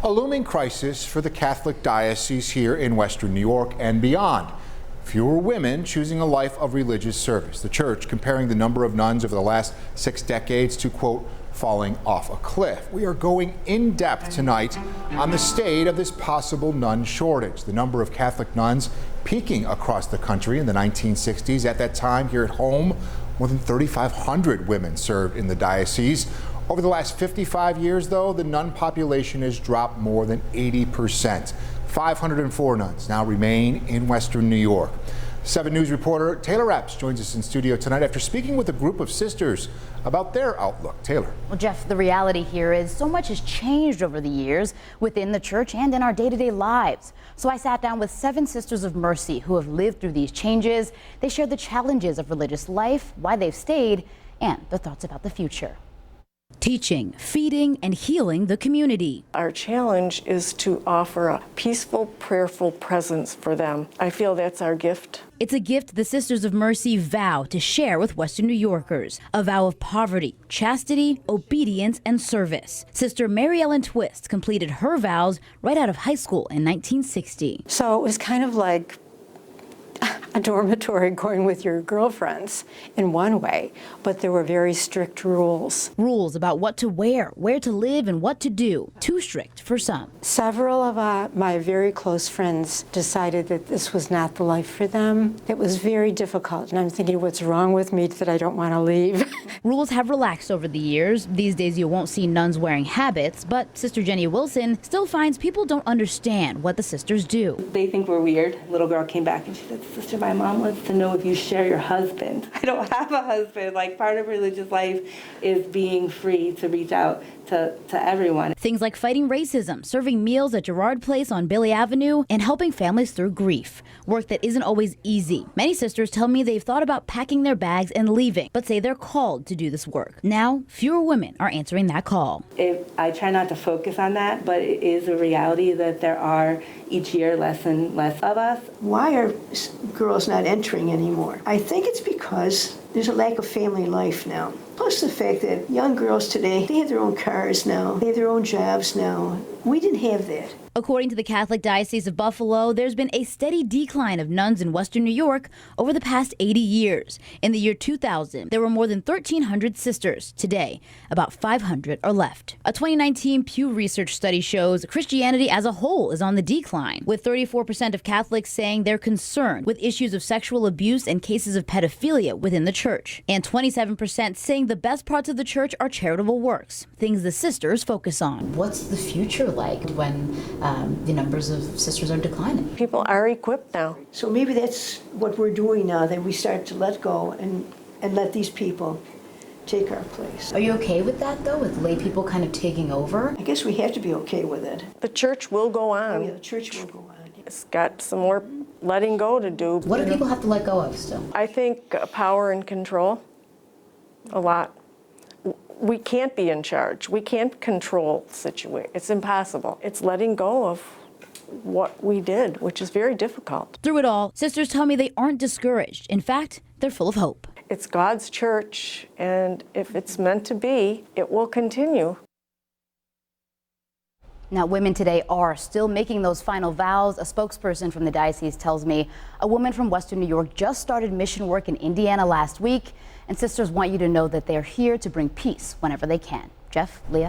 A looming crisis for the Catholic diocese here in Western New York and beyond. Fewer women choosing a life of religious service. The church comparing the number of nuns over the last 6 decades to, quote, falling off a cliff. We are going in depth tonight on the state of this possible nun shortage. The number of Catholic nuns peaking across the country in the 1960s. At that time, here at home, more than 3,500 women served in the diocese. Over the last 55 years, though, the nun population has dropped more than 80%. 504 nuns now remain in Western New York. 7 News reporter Taylor Epps joins us in studio tonight after speaking with a group of sisters about their outlook. Taylor. Well, Jeff, the reality here is so much has changed over the years within the church and in our day-to-day lives. So I sat down with 7 Sisters of Mercy who have lived through these changes. They shared the challenges of religious life, why they've stayed, and their thoughts about the future. Teaching, feeding, and healing the community. Our challenge is to offer a peaceful, prayerful presence for them. I feel that's our gift. It's a gift the Sisters of Mercy vow to share with Western New Yorkers. A vow of poverty, chastity, obedience, and service. Sister Mary Ellen Twist completed her vows right out of high school in 1960. So it was kind of like a dormitory going with your girlfriends in one way, but there were very strict rules. Rules about what to wear, where to live, and what to do. Too strict for some. Several of my very close friends decided that this was not the life for them. It was very difficult, and I'm thinking, what's wrong with me that I don't want to leave? Rules have relaxed over the years. These days you won't see nuns wearing habits, but Sister Jenny Wilson still finds people don't understand what the sisters do. They think we're weird. A little girl came back and she said, "Sister, my mom wants to know if you share your husband." I don't have a husband. Like, part of religious life is being free to reach out to everyone. Things like fighting racism, serving meals at Girard Place on Bailey Avenue, and helping families through grief. Work that isn't always easy. Many sisters tell me they've thought about packing their bags and leaving, but say they're called to do this work. Now, fewer women are answering that call. I try not to focus on that, but it is a reality that there are each year less and less of us. Why are girls not entering anymore? I think it's because there's a lack of family life now. Plus the fact that young girls today, they have their own cars now, they have their own jobs now. We didn't have that. According to the Catholic Diocese of Buffalo, there's been a steady decline of nuns in Western New York over the past 80 years. In the year 2000, there were more than 1,300 sisters. Today, about 500 are left. A 2019 Pew Research study shows Christianity as a whole is on the decline, with 34% of Catholics saying they're concerned with issues of sexual abuse and cases of pedophilia within the church, and 27% saying the best parts of the church are charitable works, things the sisters focus on. What's the future like when the numbers of sisters are declining? People are equipped now. So maybe that's what we're doing now, that we start to let go and let these people take our place. Are you okay with that, though, with lay people kind of taking over? I guess we have to be okay with it. The church will go on. Oh yeah, the church will go on. It's got some more letting go to do. What do people have to let go of still? I think power and control, a lot. We can't be in charge. We can't control the situation. It's impossible. It's letting go of what we did, which is very difficult. Through it all, sisters tell me they aren't discouraged. In fact, they're full of hope. It's God's church, and if it's meant to be, it will continue. Now, women today are still making those final vows. A spokesperson from the diocese tells me a woman from Western New York just started mission work in Indiana last week, and sisters want you to know that they're here to bring peace whenever they can. Jeff, Leah.